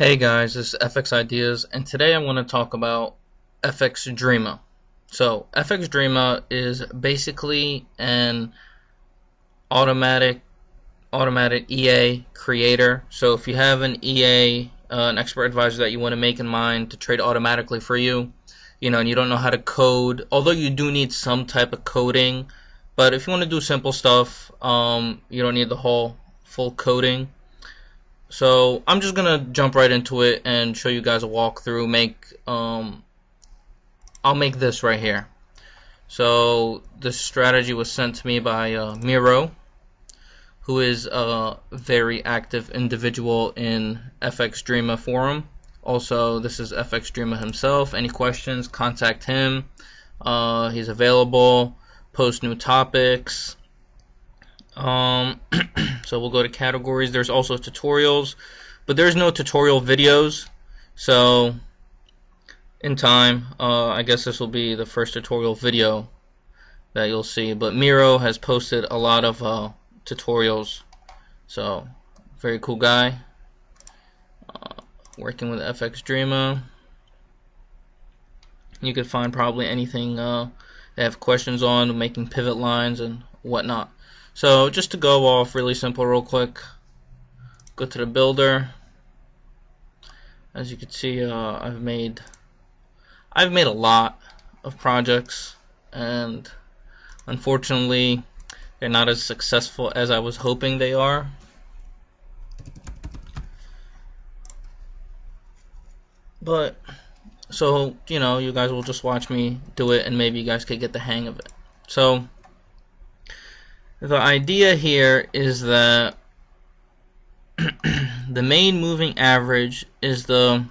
Hey guys, this is FX Ideas, and today I want to talk about Fxdreema. So Fxdreema is basically an automatic EA creator. So if you have an EA, an expert advisor that you want to make in mind to trade automatically for you, and you don't know how to code, although you do need some type of coding, but if you want to do simple stuff, you don't need the whole full coding. So I'm just gonna jump right into it and show you guys a walkthrough. I'll make this right here. So this strategy was sent to me by Miro, who is a very active individual in Fxdreema forum. Also, this is Fxdreema himself. Any questions, contact him. He's available. Post new topics. So we'll go to categories. There's also tutorials, but there's no tutorial videos. So in time, I guess this will be the first tutorial video that you'll see. But Miro has posted a lot of tutorials. So very cool guy. Working with Fxdreema. You could find probably anything they have questions on, making pivot lines and whatnot. So just to go off really simple real quick, go to the builder. As you can see, I've made a lot of projects, and unfortunately they're not as successful as I was hoping they are. But so you guys will just watch me do it, and maybe you guys could get the hang of it. So the idea here is that the main moving average is the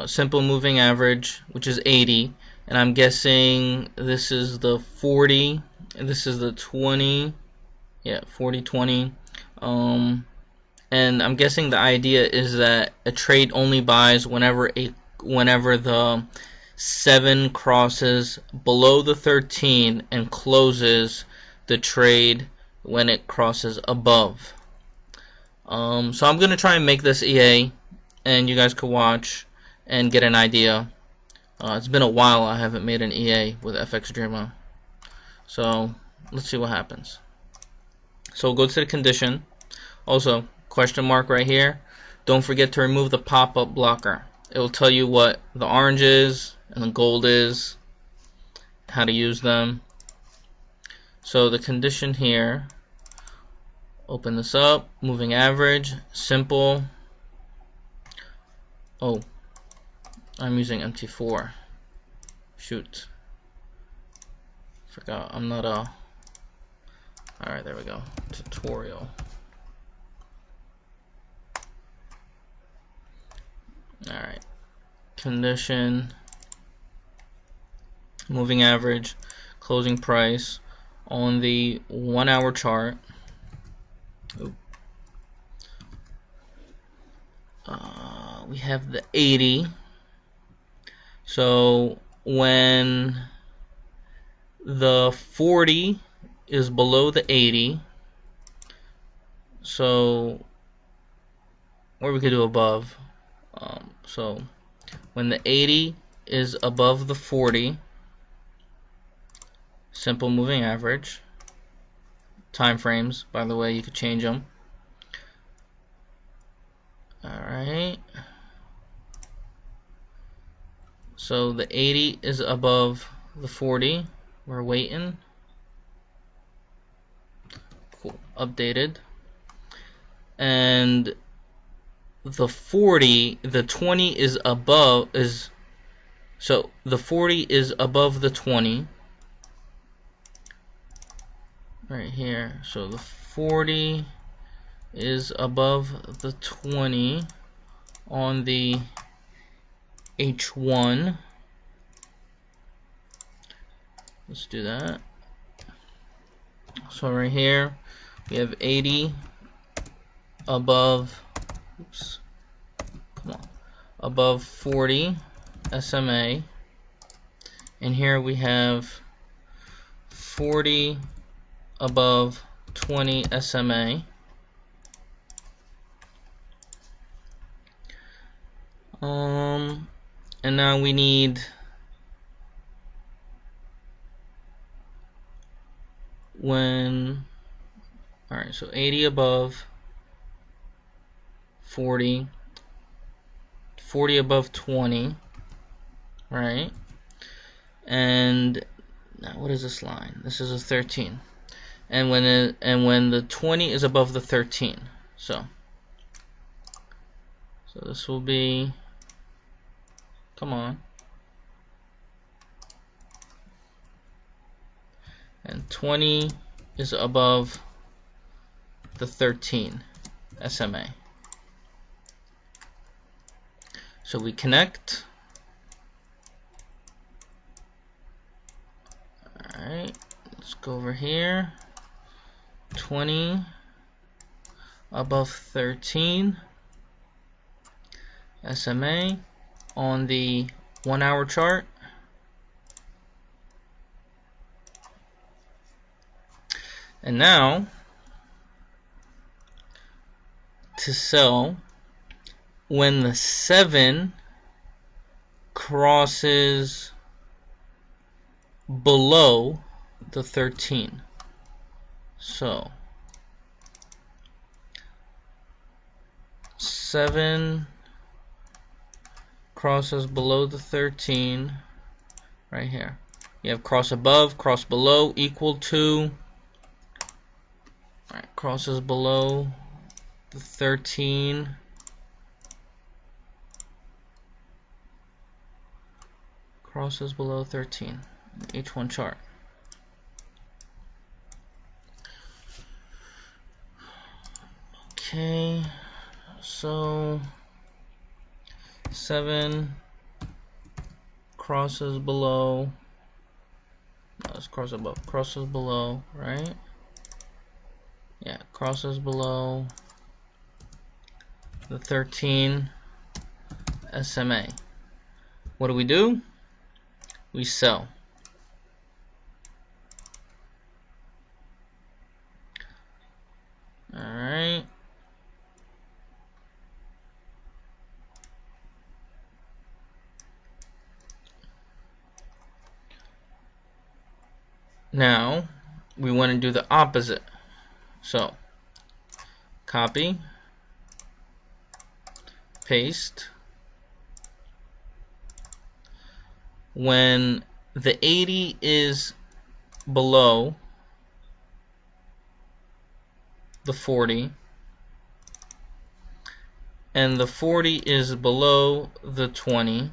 simple moving average, which is 80, and I'm guessing this is the 40 and this is the 20. Yeah, 40 20. And I'm guessing the idea is that a trade only buys whenever the 7 crosses below the 13 and closes the trade when it crosses above. So I'm going to try and make this EA, and you guys can watch and get an idea. It's been a while I haven't made an EA with Fxdreema. So let's see what happens. So we'll go to the condition. Also, question mark right here. Don't forget to remove the pop-up blocker. It will tell you what the orange is and the gold is, how to use them. So the condition here, open this up, moving average, simple. Oh, I'm using MT4. Shoot. Forgot, I'm not a... Alright, there we go. Tutorial. Alright. Condition, moving average, closing price on the 1 hour chart. We have the 80. So when the 40 is below the 80, so or we could do above. So when the 80 is above the 40, simple moving average. Time frames, by the way, you could change them. Alright. So the 80 is above the 40. We're waiting. Cool. Updated. And the 40, the 20 is above, so the 40 is above the 20 right here. So the 40 is above the 20 on the H1. Let's do that. So right here we have 80 above, oops, come on, above 40 SMA, and here we have 40 above 20 SMA. And now we need when, alright, so 80 above 40, 40 above 20, right? And now what is this line? This is a 13. And when the 20 is above the 13. So this will be, come on. And 20 is above the 13 SMA. So we connect. Alright, let's go over here. 20 above 13 SMA on the 1 hour chart. And now to sell when the 7 crosses below the 13. So 7 crosses below the 13 right here. You have cross above, cross below, equal to. Alright, crosses below the 13. Crosses below 13. H1 chart. Okay, so 7 crosses below. No, let's cross above. Crosses below, right? Yeah, crosses below the 13 SMA. What do? We sell. Alright. Now we want to do the opposite. So copy, paste. When the 80 is below the 40 and the 40 is below the 20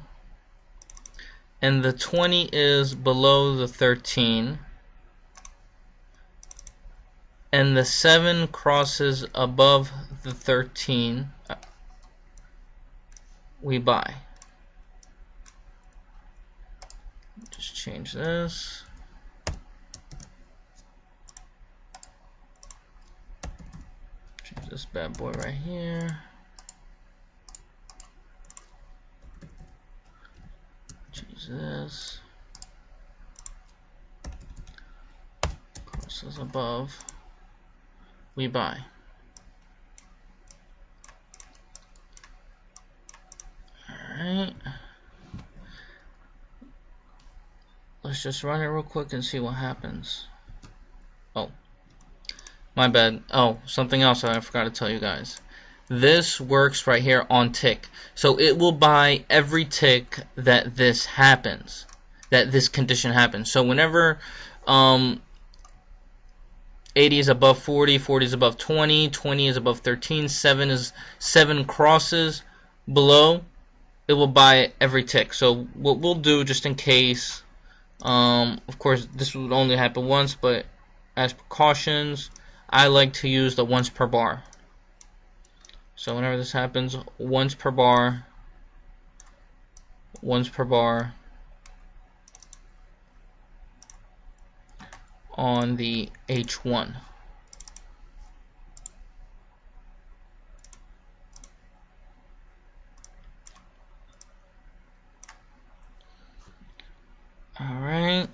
and the 20 is below the 13 and the 7 crosses above the 13, we buy. Just change this. Change this bad boy right here. Change this. Crosses above. We buy. Alright. Let's just run it real quick and see what happens. Oh, my bad. Oh, something else I forgot to tell you guys. This works right here on tick. So it will buy every tick that this happens, that this condition happens. So whenever 80 is above 40, 40 is above 20, 20 is above 13, 7 crosses below, it will buy every tick. So what we'll do, just in case, of course this would only happen once, but as precautions, I like to use the once per bar. So whenever this happens, once per bar, on the H1. Alright.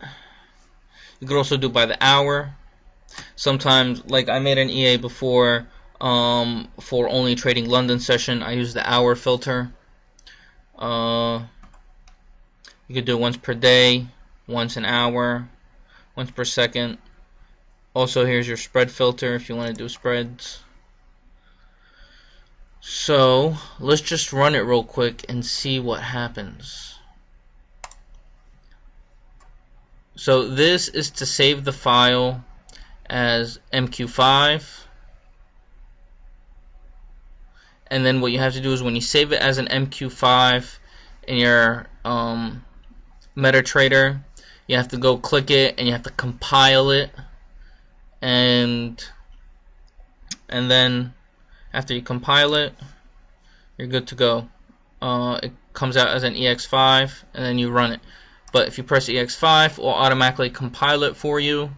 You could also do by the hour. Sometimes, like I made an EA before for only trading London session, I use the hour filter. You could do it once per day, once an hour, once per second. Also, here's your spread filter if you want to do spreads. So let's just run it real quick and see what happens. So this is to save the file as MQ5, and then what you have to do is when you save it as an MQ5 in your MetaTrader, you have to go click it and you have to compile it, and then after you compile it, you're good to go. It comes out as an EX5 and then you run it. But if you press EX5, it will automatically compile it for you,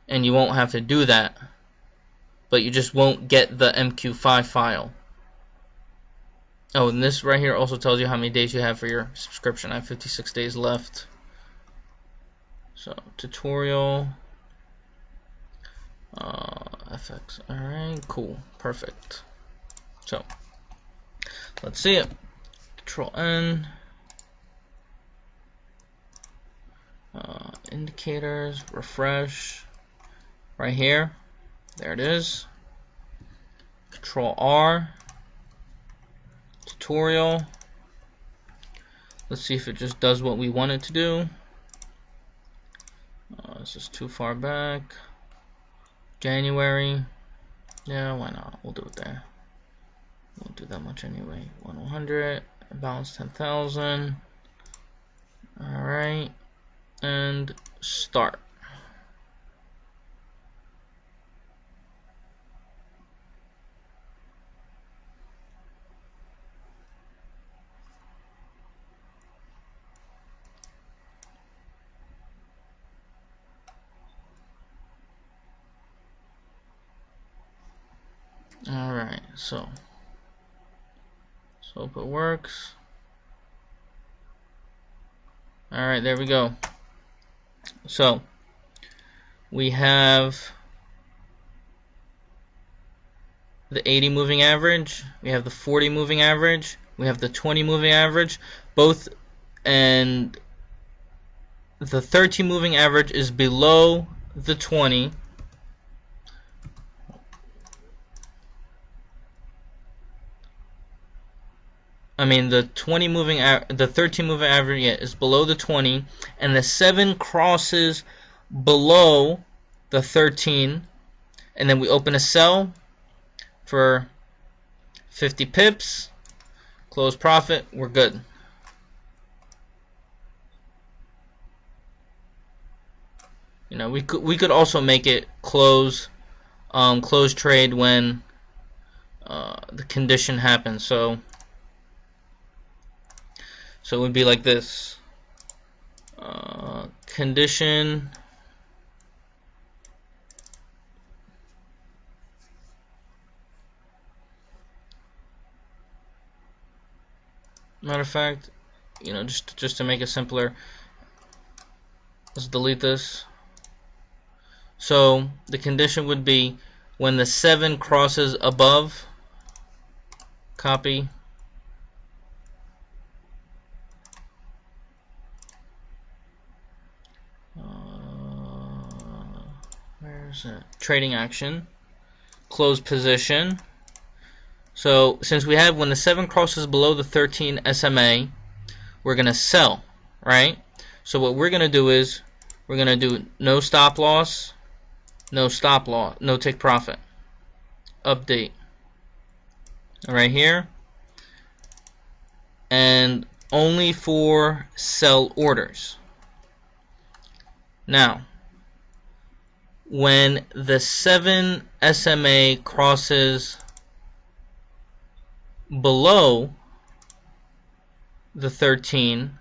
and you won't have to do that, but you just won't get the MQ5 file. Oh, and this right here also tells you how many days you have for your subscription. I have 56 days left. So tutorial, FX. Alright, cool, perfect. So let's see it. Control N. Indicators, refresh. Right here, there it is. Control R. Tutorial. Let's see if it just does what we want it to do. This is too far back. January. Yeah, why not? We'll do it there. Won't do that much anyway. 100. Balance 10,000. Alright. And start. Alright, so hope it works. Alright, there we go. So we have the 80 moving average, we have the 40 moving average, we have the 20 moving average, both, and the 30 moving average is below the 20. I mean the 13 moving average, yeah, is below the 20, and the 7 crosses below the 13, and then we open a sell for 50 pips, close profit, we're good. You know, we could also make it close trade when the condition happens. So it would be like this. Condition matter of fact, you know, just to make it simpler, let's delete this. So the condition would be when the 7 crosses above, copy, where's it? Trading action, close position. So since we have when the 7 crosses below the 13 SMA, we're going to sell, right? So what we're going to do is we're going to do no stop loss, no take profit, update right here, and only for sell orders. Now when the 7 SMA crosses below the 13,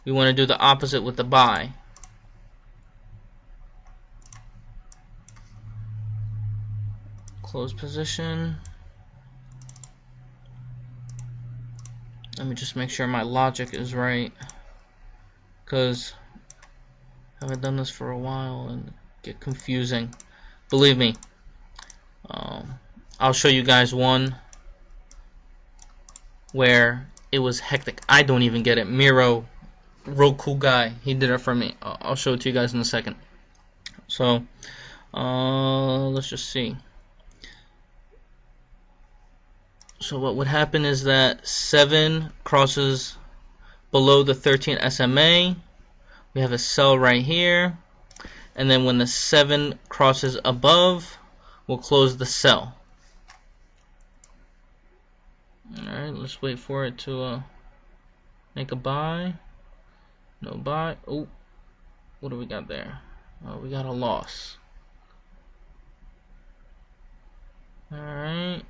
we want to do the opposite with the buy. Close position. Let me just make sure my logic is right, because I haven't done this for a while and get confusing. Believe me, I'll show you guys one where it was hectic. I don't even get it. Miro, real cool guy, he did it for me. I'll show it to you guys in a second. So let's just see. So what would happen is that 7 crosses below the 13 SMA. We have a sell right here, and then when the 7 crosses above, we'll close the sell. Alright, let's wait for it to make a buy. No buy. Oh, what do we got there? Oh, we got a loss. Alright.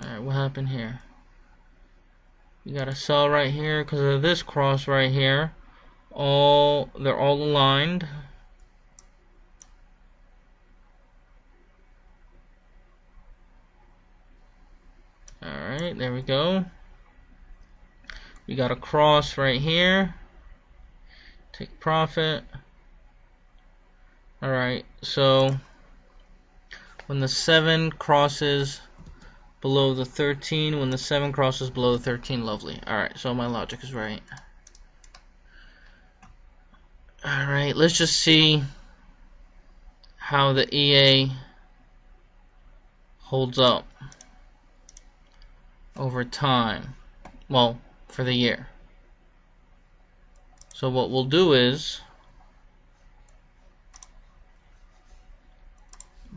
Alright, what happened here? You got a sell right here because of this cross right here. They're all aligned. Alright, there we go. We got a cross right here. Take profit. Alright, so when the 7 crosses below the 13, when the 7 crosses below the 13, lovely. Alright, so my logic is right. Alright, let's just see how the EA holds up over time. Well, for the year. So what we'll do is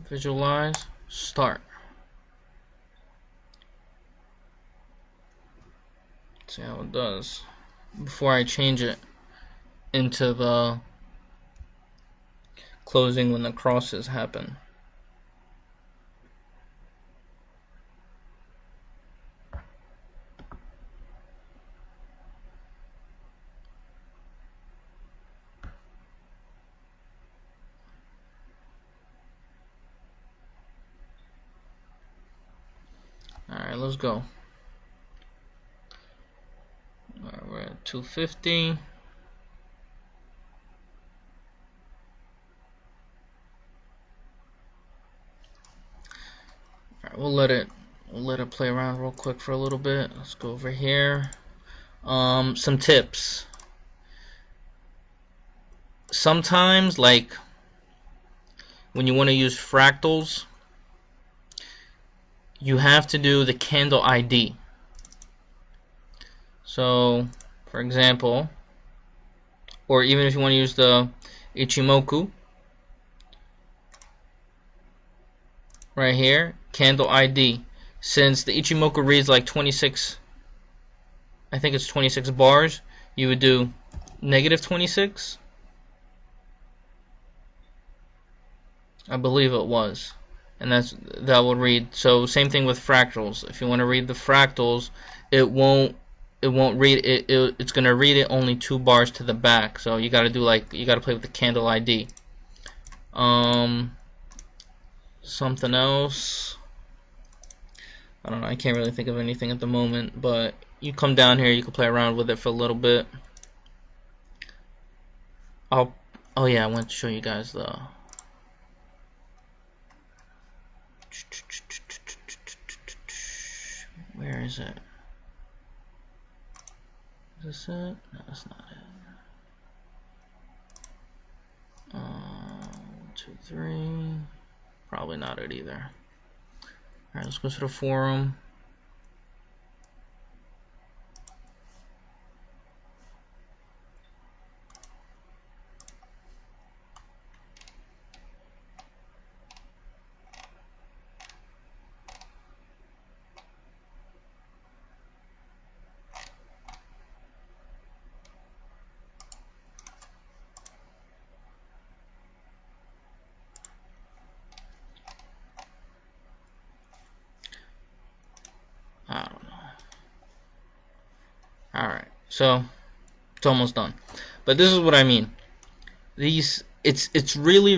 visualize, start. See how it does before I change it into the closing when the crosses happen. Alright, let's go. Alright, we're at 250. Alright, we'll let it play around real quick for a little bit. Let's go over here. Some tips. Sometimes, like when you want to use fractals, you have to do the candle ID. So, for example, or even if you want to use the Ichimoku, right here, candle ID. Since the Ichimoku reads like 26, I think it's 26 bars, you would do -26. I believe it was. And that will read. So same thing with fractals. If you want to read the fractals, it won't read it. It's gonna read it only 2 bars to the back. So you gotta play with the candle ID. Something else. I don't know. I can't really think of anything at the moment. But you come down here, you can play around with it for a little bit. Oh yeah, I want to show you guys the. Where is it? Is this it? No, that's not it. 1, 2, 3. Probably not it either. Alright, let's go to the forum. I don't know. Alright, so it's almost done. But this is what I mean. It's really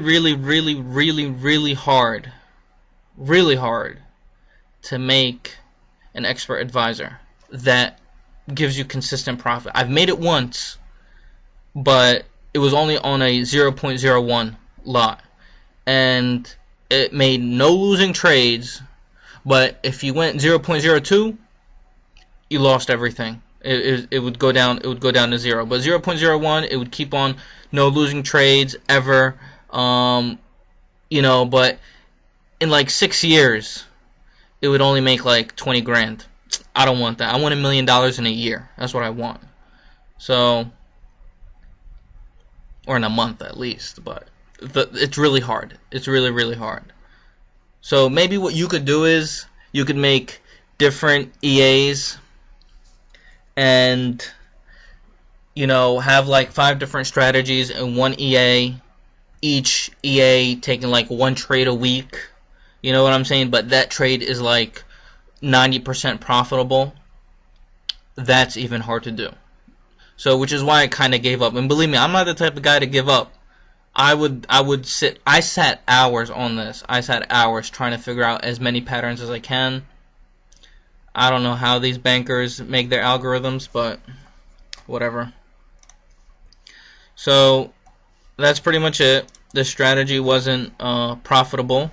hard. Really hard to make an expert advisor that gives you consistent profit. I've made it once, but it was only on a 0.01 lot. and it made no losing trades. But if you went 0.02, you lost everything. It would go down. It would go down to 0. But 0.01, it would keep on no losing trades ever. You know, but in like 6 years, it would only make like 20 grand. I don't want that. I want $1 million in a year. That's what I want. So, or in a month at least. But it's really hard. It's really, really hard. So maybe what you could do is you could make different EAs and, you know, have like 5 different strategies in one EA, each EA taking like 1 trade a week. You know what I'm saying? But that trade is like 90% profitable. That's even hard to do. So, which is why I kind of gave up. And believe me, I'm not the type of guy to give up. I sat hours on this. I sat hours trying to figure out as many patterns as I can. I don't know how these bankers make their algorithms, but whatever. So that's pretty much it. The strategy wasn't profitable.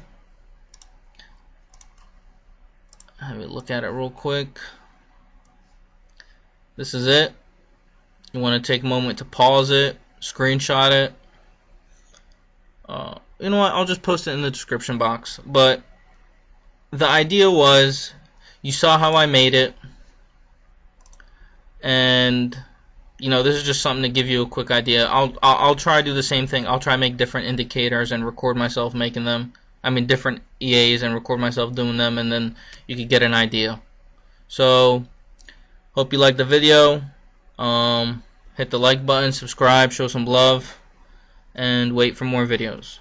Let me look at it real quick. This is it. You want to take a moment to pause it, screenshot it. You know what? I'll just post it in the description box. But the idea was, you saw how I made it, and you know, this is just something to give you a quick idea. I'll try to do the same thing. I'll try to make different indicators and record myself making them. I mean, different EAs and record myself doing them, and then you could get an idea. So, hope you liked the video. Hit the like button, subscribe, show some love, and wait for more videos.